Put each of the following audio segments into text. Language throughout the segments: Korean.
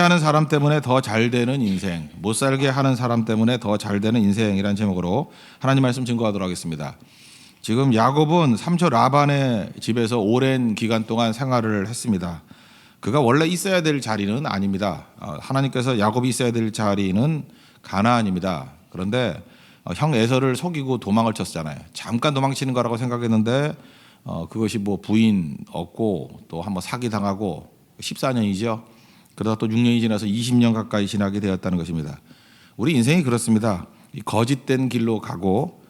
하는 사람 때문에 더 잘 되는 인생, 못 살게 하는 사람 때문에 더 잘 되는 인생이라는 제목으로 하나님 말씀 증거하도록 하겠습니다. 지금 야곱은 삼촌 라반의 집에서 오랜 기간 동안 생활을 했습니다. 그가 원래 있어야 될 자리는 아닙니다. 하나님께서 야곱이 있어야 될 자리는 가나안입니다. 그런데 형 에서를 속이고 도망을 쳤잖아요. 잠깐 도망치는 거라고 생각했는데 그것이 뭐 부인 얻고 또 한번 사기 당하고 14년이죠. 그러다 또 6년이 지나서 20년 가까이 지나게 되었다는 것입니다. 우리 인생이 그렇습니다. 이 거짓된 길로 가고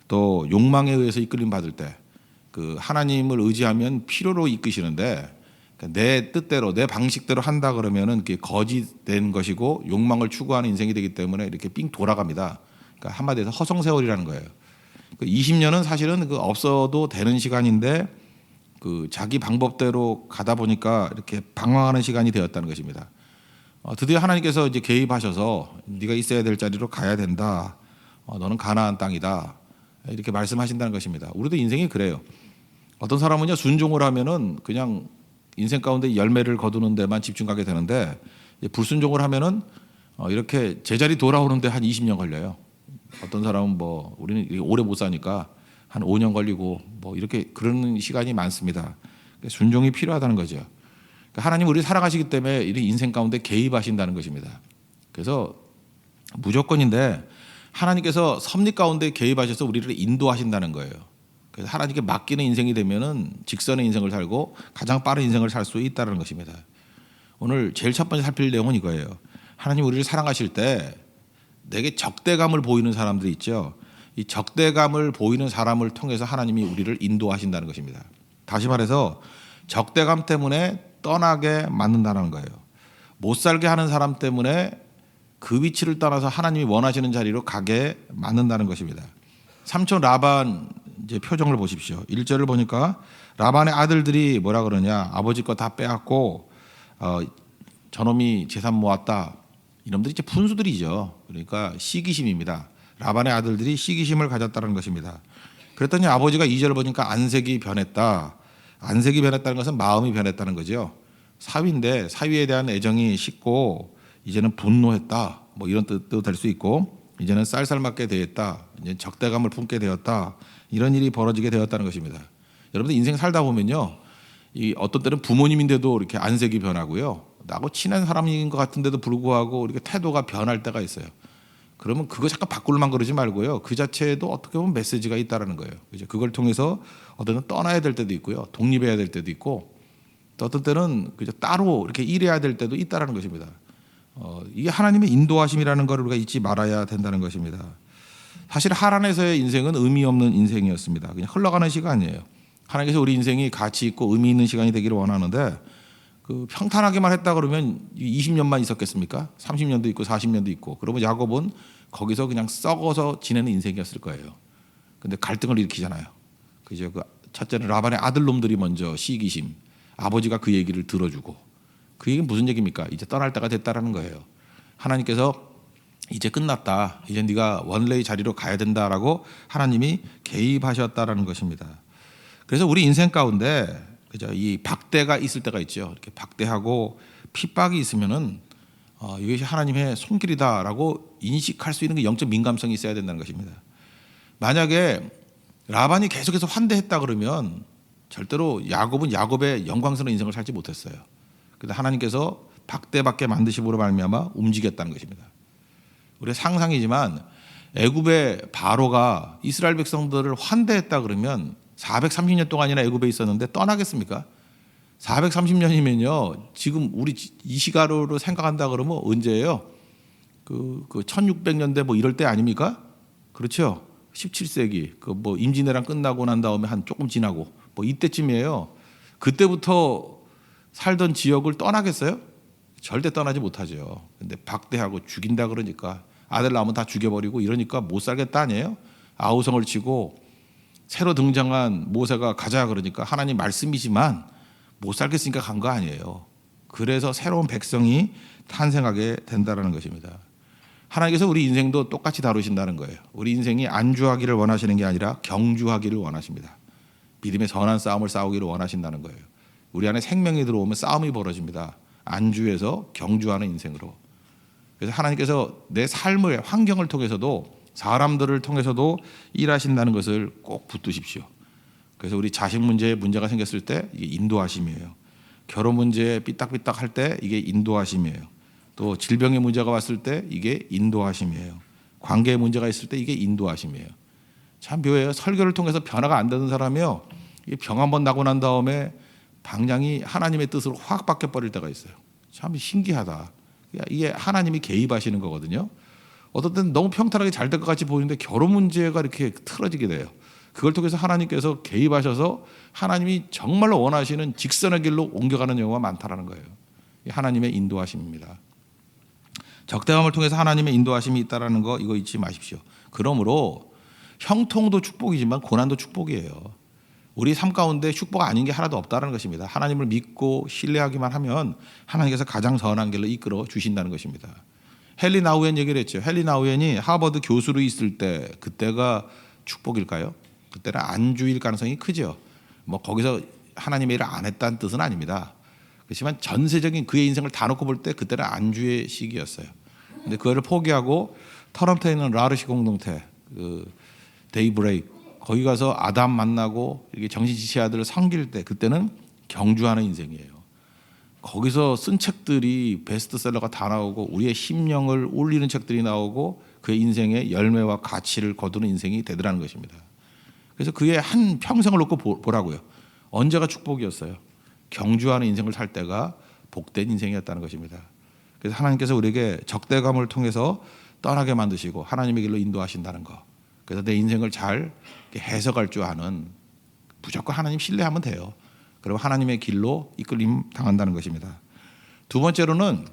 또 욕망에 의해서 이끌림 받을 때 그 하나님을 의지하면 필요로 이끄시는데 내 뜻대로 내 방식대로 한다 그러면은 그게 거짓된 것이고 욕망을 추구하는 인생이 되기 때문에 이렇게 삥 돌아갑니다. 그러니까 한마디로 해서 허송세월이라는 거예요. 20년은 사실은 그 없어도 되는 시간인데 그 자기 방법대로 가다 보니까 이렇게 방황하는 시간이 되었다는 것입니다. 드디어 하나님께서 이제 개입하셔서 네가 있어야 될 자리로 가야 된다. 너는 가나안 땅이다. 이렇게 말씀하신다는 것입니다. 우리도 인생이 그래요. 어떤 사람은요 순종을 하면은 그냥 인생 가운데 열매를 거두는 데만 집중하게 되는데 불순종을 하면은 이렇게 제자리 돌아오는데 한 20년 걸려요. 어떤 사람은 뭐 우리는 오래 못 사니까 한 5년 걸리고 뭐 이렇게 그런 시간이 많습니다. 순종이 필요하다는 거죠. 하나님 우리 살아가시기 때문에 이 인생 가운데 개입하신다는 것입니다. 그래서 무조건인데 하나님께서 섭리 가운데 개입하셔서 우리를 인도하신다는 거예요. 그래서 하나님께 맡기는 인생이 되면은 직선의 인생을 살고 가장 빠른 인생을 살 수 있다는 것입니다. 오늘 제일 첫 번째 살필 내용은 이거예요. 하나님 우리를 사랑하실 때 내게 적대감을 보이는 사람들이 있죠. 이 적대감을 보이는 사람을 통해서 하나님이 우리를 인도하신다는 것입니다. 다시 말해서 적대감 때문에 떠나게 만든다는 거예요. 못 살게 하는 사람 때문에 그 위치를 떠나서 하나님이 원하시는 자리로 가게 만든다는 것입니다. 삼촌 라반 이제 표정을 보십시오. 1절을 보니까 라반의 아들들이 뭐라 그러냐. 아버지 거 다 빼앗고 저놈이 재산 모았다. 이놈들이 이제 분수들이죠. 그러니까 시기심입니다. 라반의 아들들이 시기심을 가졌다는 것입니다. 그랬더니 아버지가 2절을 보니까 안색이 변했다. 안색이 변했다는 것은 마음이 변했다는 거죠. 사위인데 사위에 대한 애정이 식고 이제는 분노했다. 뭐 이런 뜻도 될 수 있고 이제는 쌀쌀맞게 되었다. 이제 적대감을 품게 되었다. 이런 일이 벌어지게 되었다는 것입니다. 여러분들 인생 살다 보면요. 이 어떤 때는 부모님인데도 이렇게 안색이 변하고요. 나하고 친한 사람인 것 같은데도 불구하고 이렇게 태도가 변할 때가 있어요. 그러면 그거 잠깐 바꾸려만 그러지 말고요. 그 자체에도 어떻게 보면 메시지가 있다라는 거예요. 그걸 통해서 어떤 때는 떠나야 될 때도 있고요. 독립해야 될 때도 있고 또 어떤 때는 따로 이렇게 일해야 될 때도 있다라는 것입니다. 이게 하나님의 인도하심이라는 걸 우리가 잊지 말아야 된다는 것입니다. 사실 하란에서의 인생은 의미 없는 인생이었습니다. 그냥 흘러가는 시간이에요. 하나님께서 우리 인생이 가치 있고 의미 있는 시간이 되기를 원하는데 그 평탄하게만 했다 그러면 20년만 있었겠습니까? 30년도 있고 40년도 있고 그러면 야곱은 거기서 그냥 썩어서 지내는 인생이었을 거예요. 근데 갈등을 일으키잖아요. 그죠? 그 첫째는 라반의 아들놈들이 먼저 시기심, 아버지가 그 얘기를 들어주고 그 얘기는 무슨 얘기입니까? 이제 떠날 때가 됐다라는 거예요. 하나님께서 이제 끝났다. 이제 네가 원래의 자리로 가야 된다라고 하나님이 개입하셨다라는 것입니다. 그래서 우리 인생 가운데 그죠? 이 박대가 있을 때가 있죠. 이렇게 박대하고 핍박이 있으면은 이것이 하나님의 손길이다라고 인식할 수 있는 그 영적 민감성이 있어야 된다는 것입니다. 만약에 라반이 계속해서 환대했다 그러면 절대로 야곱은 야곱의 영광스러운 인생을 살지 못했어요. 그래서 하나님께서 박대받게 만드심으로 말미암아 움직였다는 것입니다. 우리의 상상이지만 애굽의 바로가 이스라엘 백성들을 환대했다 그러면 430년 동안이나 애굽에 있었는데 떠나겠습니까? 430년이면요. 지금 우리 이 시가로로 생각한다 그러면 언제예요? 그 1600년대 뭐 이럴 때 아닙니까? 그렇죠. 17세기 그 뭐 임진왜란 끝나고 난 다음에 한 조금 지나고 뭐 이때쯤이에요. 그때부터 살던 지역을 떠나겠어요? 절대 떠나지 못하죠. 근데 박대하고 죽인다 그러니까 아들 낳으면 다 죽여버리고 이러니까 못 살겠다 아니에요? 아우성을 치고 새로 등장한 모세가 가자 그러니까 하나님 말씀이지만 못 살겠으니까 간 거 아니에요. 그래서 새로운 백성이 탄생하게 된다는 것입니다. 하나님께서 우리 인생도 똑같이 다루신다는 거예요. 우리 인생이 안주하기를 원하시는 게 아니라 경주하기를 원하십니다. 믿음의 선한 싸움을 싸우기를 원하신다는 거예요. 우리 안에 생명이 들어오면 싸움이 벌어집니다. 안주해서 경주하는 인생으로. 그래서 하나님께서 내 삶의 환경을 통해서도 사람들을 통해서도 일하신다는 것을 꼭 붙드십시오. 그래서 우리 자식 문제에 문제가 생겼을 때 이게 인도하심이에요. 결혼 문제에 삐딱삐딱 할 때 이게 인도하심이에요. 또 질병의 문제가 왔을 때 이게 인도하심이에요. 관계의 문제가 있을 때 이게 인도하심이에요. 참 묘해요. 설교를 통해서 변화가 안 되는 사람이요, 병 한 번 나고 난 다음에 방향이 하나님의 뜻으로 확 바뀌어 버릴 때가 있어요. 참 신기하다. 이게 하나님이 개입하시는 거거든요. 어떤 때는 너무 평탄하게 잘 될 것 같이 보이는데 결혼 문제가 이렇게 틀어지게 돼요. 그걸 통해서 하나님께서 개입하셔서 하나님이 정말로 원하시는 직선의 길로 옮겨가는 경우가 많다라는 거예요. 하나님의 인도하심입니다. 적대감을 통해서 하나님의 인도하심이 있다라는 거 이거 잊지 마십시오. 그러므로 형통도 축복이지만 고난도 축복이에요. 우리 삶 가운데 축복 아닌 게 하나도 없다는 것입니다. 하나님을 믿고 신뢰하기만 하면 하나님께서 가장 선한 길로 이끌어 주신다는 것입니다. 헨리 나우엔 얘기를 했죠. 헨리 나우엔이 하버드 교수로 있을 때 그때가 축복일까요? 그때는 안주일 가능성이 크죠. 뭐 거기서 하나님의 일을 안 했다는 뜻은 아닙니다. 그렇지만 전세적인 그의 인생을 다 놓고 볼 때 그때는 안주의 시기였어요. 근데 그거를 포기하고 토론토에 있는 라르시 공동체 그 데이브레이크 거기 가서 아담 만나고 이렇게 정신지체아들을 섬길 때 그때는 경주하는 인생이에요. 거기서 쓴 책들이 베스트셀러가 다 나오고 우리의 심령을 울리는 책들이 나오고 그의 인생의 열매와 가치를 거두는 인생이 되더라는 것입니다. 그래서 그의 한 평생을 놓고 보라고요. 언제가 축복이었어요? 경주하는 인생을 살 때가 복된 인생이었다는 것입니다. 그래서 하나님께서 우리에게 적대감을 통해서 떠나게 만드시고 하나님의 길로 인도하신다는 것. 그래서 내 인생을 잘 해석할 줄 아는, 무조건 하나님 신뢰하면 돼요. 그럼 하나님의 길로 이끌림 당한다는 것입니다. 두 번째로는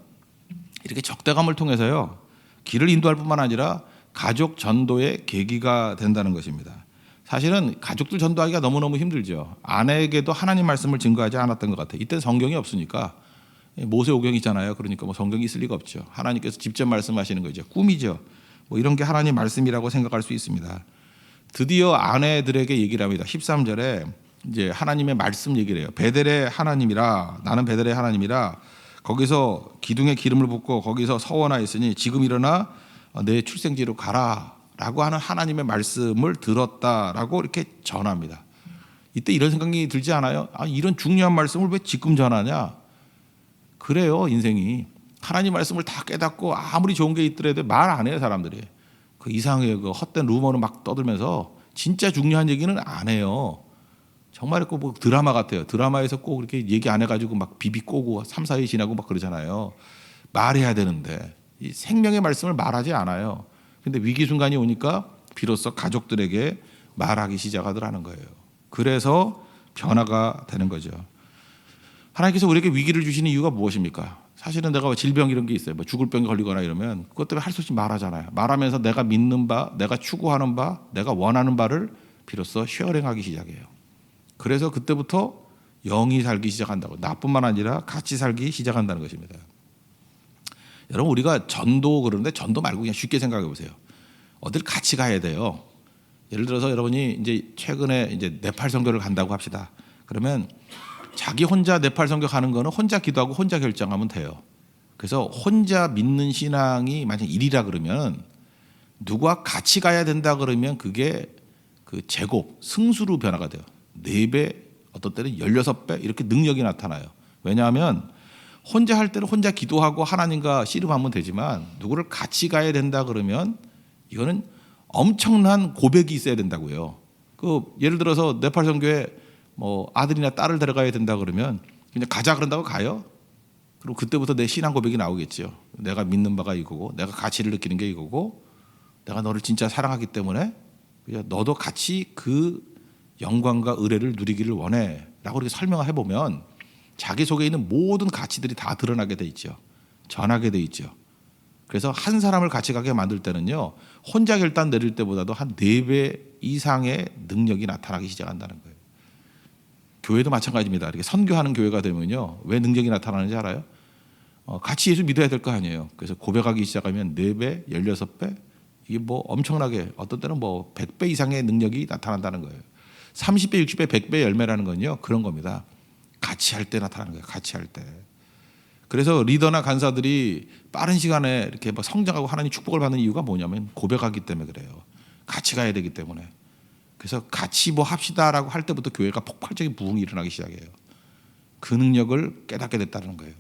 이렇게 적대감을 통해서요, 길을 인도할 뿐만 아니라 가족 전도의 계기가 된다는 것입니다. 사실은 가족들 전도하기가 너무너무 힘들죠. 아내에게도 하나님 말씀을 증거하지 않았던 것 같아요. 이때 성경이 없으니까. 모세오경이 있잖아요. 그러니까 뭐 성경이 있을 리가 없죠. 하나님께서 직접 말씀하시는 거죠. 꿈이죠. 뭐 이런 게 하나님 말씀이라고 생각할 수 있습니다. 드디어 아내들에게 얘기를 합니다. 13절에 이제 하나님의 말씀 얘기를 해요. 베델의 하나님이라, 나는 베델의 하나님이라, 거기서 기둥에 기름을 붓고 거기서 서원하였으니 지금 일어나 내 출생지로 가라 라고 하는 하나님의 말씀을 들었다라고 이렇게 전합니다. 이때 이런 생각이 들지 않아요? 이런 중요한 말씀을 왜 지금 전하냐? 그래요, 인생이. 하나님 말씀을 다 깨닫고 아무리 좋은 게 있더라도 말 안 해요, 사람들이. 그 이상해요. 그 헛된 루머를 막 떠들면서 진짜 중요한 얘기는 안 해요. 정말 뭐 드라마 같아요. 드라마에서 꼭 이렇게 얘기 안 해가지고 막 비비 꼬고 3, 4일 지나고 막 그러잖아요. 말해야 되는데 이 생명의 말씀을 말하지 않아요. 근데 위기 순간이 오니까 비로소 가족들에게 말하기 시작하더라는 거예요. 그래서 변화가 되는 거죠. 하나님께서 우리에게 위기를 주시는 이유가 무엇입니까? 사실은 내가 질병 이런 게 있어요. 뭐 죽을 병이 걸리거나 이러면 그것 때문에 할 수 없이 말하잖아요. 말하면서 내가 믿는 바, 내가 추구하는 바, 내가 원하는 바를 비로소 쉐어링하기 시작해요. 그래서 그때부터 영이 살기 시작한다고. 나뿐만 아니라 같이 살기 시작한다는 것입니다. 여러분, 우리가 전도 그러는데 전도 말고 그냥 쉽게 생각해 보세요. 어딜 같이 가야 돼요. 예를 들어서 여러분이 이제 최근에 이제 네팔 선교를 간다고 합시다. 그러면 자기 혼자 네팔 선교 가는 거는 혼자 기도하고 혼자 결정하면 돼요. 그래서 혼자 믿는 신앙이 만약 1이라 그러면 누구와 같이 가야 된다 그러면 그게 그 제곱, 승수로 변화가 돼요. 4배, 어떤 때는 16배 이렇게 능력이 나타나요. 왜냐하면 혼자 할 때는 혼자 기도하고 하나님과 씨름하면 되지만 누구를 같이 가야 된다 그러면 이거는 엄청난 고백이 있어야 된다고요. 그 예를 들어서 네팔 선교에 뭐 아들이나 딸을 데려가야 된다 그러면 그냥 가자 그런다고 가요. 그리고 그때부터 내 신앙 고백이 나오겠죠. 내가 믿는 바가 이거고, 내가 가치를 느끼는 게 이거고, 내가 너를 진짜 사랑하기 때문에 너도 같이 그 영광과 의뢰를 누리기를 원해라고 이렇게 설명을 해보면 자기 속에 있는 모든 가치들이 다 드러나게 돼 있죠. 전하게 돼 있죠. 그래서 한 사람을 같이 가게 만들 때는요, 혼자 결단 내릴 때보다도 한 4배 이상의 능력이 나타나기 시작한다는 거예요. 교회도 마찬가지입니다. 이렇게 선교하는 교회가 되면요, 왜 능력이 나타나는지 알아요? 같이 예수 믿어야 될 거 아니에요. 그래서 고백하기 시작하면 4배, 16배, 이게 뭐 엄청나게 어떤 때는 뭐 100배 이상의 능력이 나타난다는 거예요. 30배, 60배, 100배 열매라는 건요, 그런 겁니다. 같이 할 때 나타나는 거예요. 같이 할 때. 그래서 리더나 간사들이 빠른 시간에 이렇게 뭐 성장하고 하나님 축복을 받는 이유가 뭐냐면 고백하기 때문에 그래요. 같이 가야 되기 때문에. 그래서 같이 뭐 합시다라고 할 때부터 교회가 폭발적인 부흥이 일어나기 시작해요. 그 능력을 깨닫게 됐다는 거예요.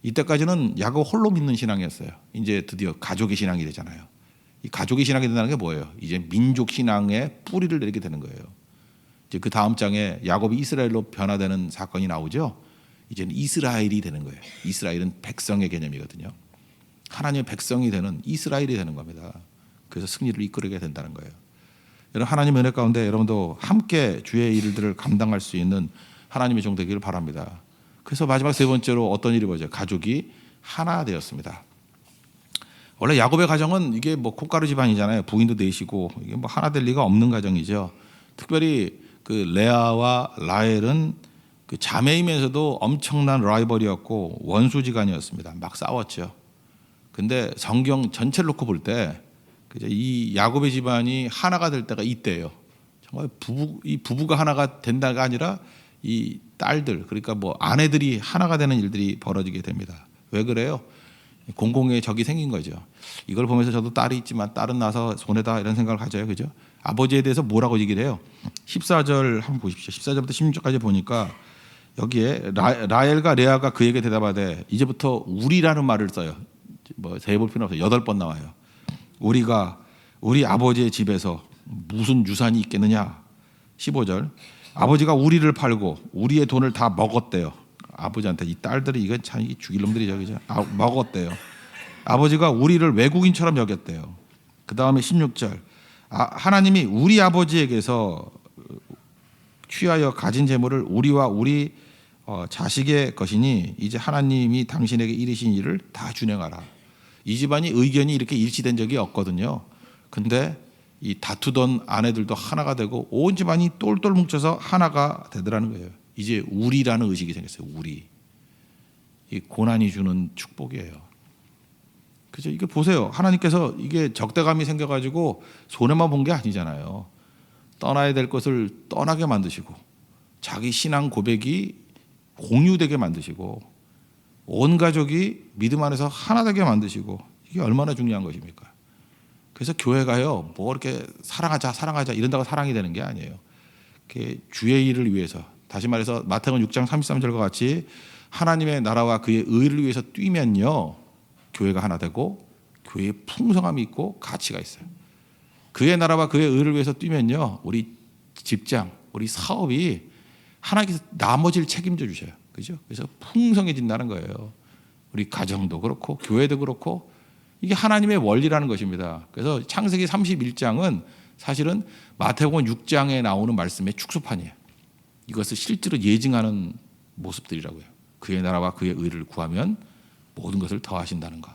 이때까지는 야곱 홀로 믿는 신앙이었어요. 이제 드디어 가족의 신앙이 되잖아요. 이 가족의 신앙이 된다는 게 뭐예요? 이제 민족 신앙의 뿌리를 내리게 되는 거예요. 이제 그 다음 장에 야곱이 이스라엘로 변화되는 사건이 나오죠. 이제는 이스라엘이 되는 거예요. 이스라엘은 백성의 개념이거든요. 하나님의 백성이 되는 이스라엘이 되는 겁니다. 그래서 승리를 이끌게 된다는 거예요. 여러분 하나님의 은혜 가운데 여러분도 함께 주의 일들을 감당할 수 있는 하나님의 종 되기를 바랍니다. 그래서 마지막 세 번째로 어떤 일이 벌어져요? 가족이 하나 되었습니다. 원래 야곱의 가정은 이게 뭐 콩가루 집안이잖아요. 부인도 넷이고 이게 뭐 하나 될 리가 없는 가정이죠. 특별히 그 레아와 라헬은 그 자매이면서도 엄청난 라이벌이었고 원수지간이었습니다. 막 싸웠죠. 근데 성경 전체를 놓고 볼 때 이 야곱의 집안이 하나가 될 때가 이때예요. 정말 이 부부가 하나가 된다가 아니라 이 딸들 그러니까 뭐 아내들이 하나가 되는 일들이 벌어지게 됩니다. 왜 그래요? 공공의 적이 생긴 거죠. 이걸 보면서 저도 딸이 있지만 딸은 나서 손해다 이런 생각을 가져요. 그죠? 아버지에 대해서 뭐라고 얘기를 해요? 14절 한번 보십시오. 14절부터 16절까지 보니까 여기에 라헬과 레아가 그에게 대답하되 이제부터 우리라는 말을 써요. 뭐 세볼 필요 없어요. 8번 나와요. 우리가 우리 아버지의 집에서 무슨 유산이 있겠느냐. 15절 아버지가 우리를 팔고 우리의 돈을 다 먹었대요. 아버지한테 이 딸들이 이건 참 죽일 놈들이죠. 그죠? 먹었대요. 아버지가 우리를 외국인처럼 여겼대요. 그 다음에 16절 하나님이 우리 아버지에게서 취하여 가진 재물을 우리와 우리 자식의 것이니 이제 하나님이 당신에게 이르신 일을 다 준행하라. 이 집안이 의견이 이렇게 일치된 적이 없거든요. 근데 이 다투던 아내들도 하나가 되고 온 집안이 똘똘 뭉쳐서 하나가 되더라는 거예요. 이제 우리라는 의식이 생겼어요. 우리. 이 고난이 주는 축복이에요. 그죠? 이게 보세요. 하나님께서 이게 적대감이 생겨가지고 손해만 본 게 아니잖아요. 떠나야 될 것을 떠나게 만드시고 자기 신앙 고백이 공유되게 만드시고 온 가족이 믿음 안에서 하나 되게 만드시고 이게 얼마나 중요한 것입니까? 그래서 교회가요 뭐 이렇게 사랑하자 이런다고 사랑이 되는 게 아니에요. 주의 일을 위해서 다시 말해서 마태복음 6장 33절과 같이 하나님의 나라와 그의 의를 위해서 뛰면요 교회가 하나 되고 교회에 풍성함이 있고 가치가 있어요. 그의 나라와 그의 의를 위해서 뛰면요 우리 직장, 우리 사업이 하나님께서 나머지를 책임져 주셔요. 그죠? 그래서 풍성해진다는 거예요. 우리 가정도 그렇고 교회도 그렇고 이게 하나님의 원리라는 것입니다. 그래서 창세기 31장은 사실은 마태복음 6장에 나오는 말씀의 축소판이에요. 이것을 실제로 예증하는 모습들이라고요. 그의 나라와 그의 의를 구하면 모든 것을 더하신다는 것.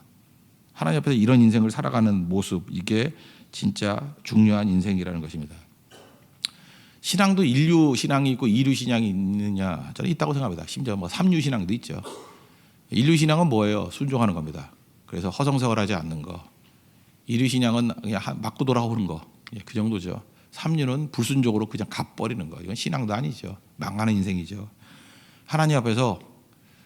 하나님 앞에서 이런 인생을 살아가는 모습 이게 진짜 중요한 인생이라는 것입니다. 신앙도 인류 신앙이 있고 이류 신앙이 있느냐? 저는 있다고 생각합니다. 심지어 뭐 삼류 신앙도 있죠. 인류 신앙은 뭐예요? 순종하는 겁니다. 그래서 허송세월하지 않는 거. 이류 신앙은 그냥 맞고 돌아오는 거. 그 정도죠. 삼류는 불순종으로 그냥 갚버리는 거. 이건 신앙도 아니죠. 망하는 인생이죠. 하나님 앞에서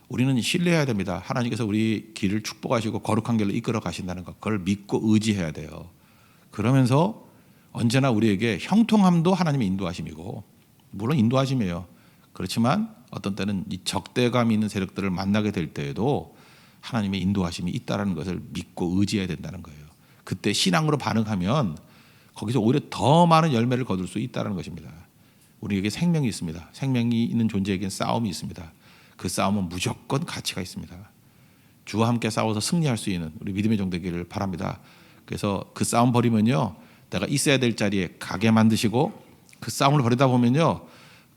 우리는 신뢰해야 됩니다. 하나님께서 우리 길을 축복하시고 거룩한 길로 이끌어 가신다는 것. 그걸 믿고 의지해야 돼요. 그러면서 언제나 우리에게 형통함도 하나님의 인도하심이고 물론 인도하심이에요. 그렇지만 어떤 때는 이 적대감 있는 세력들을 만나게 될 때에도 하나님의 인도하심이 있다는 것을 믿고 의지해야 된다는 거예요. 그때 신앙으로 반응하면 거기서 오히려 더 많은 열매를 거둘 수 있다는 것입니다. 우리에게 생명이 있습니다. 생명이 있는 존재에게는 싸움이 있습니다. 그 싸움은 무조건 가치가 있습니다. 주와 함께 싸워서 승리할 수 있는 우리 믿음의 종 되기를 바랍니다. 그래서 그 싸움 벌이면요 내가 있어야 될 자리에 가게 만드시고 그 싸움을 벌이다 보면요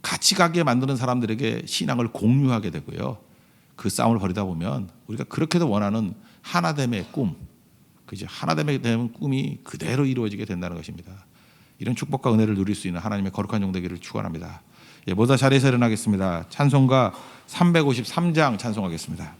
같이 가게 만드는 사람들에게 신앙을 공유하게 되고요. 그 싸움을 벌이다 보면 우리가 그렇게도 원하는 하나됨의 꿈, 그죠? 하나됨의 꿈이 그대로 이루어지게 된다는 것입니다. 이런 축복과 은혜를 누릴 수 있는 하나님의 거룩한 종 되기를 축원합니다. 모두 다 자리에서 일어나겠습니다. 찬송가 353장 찬송하겠습니다.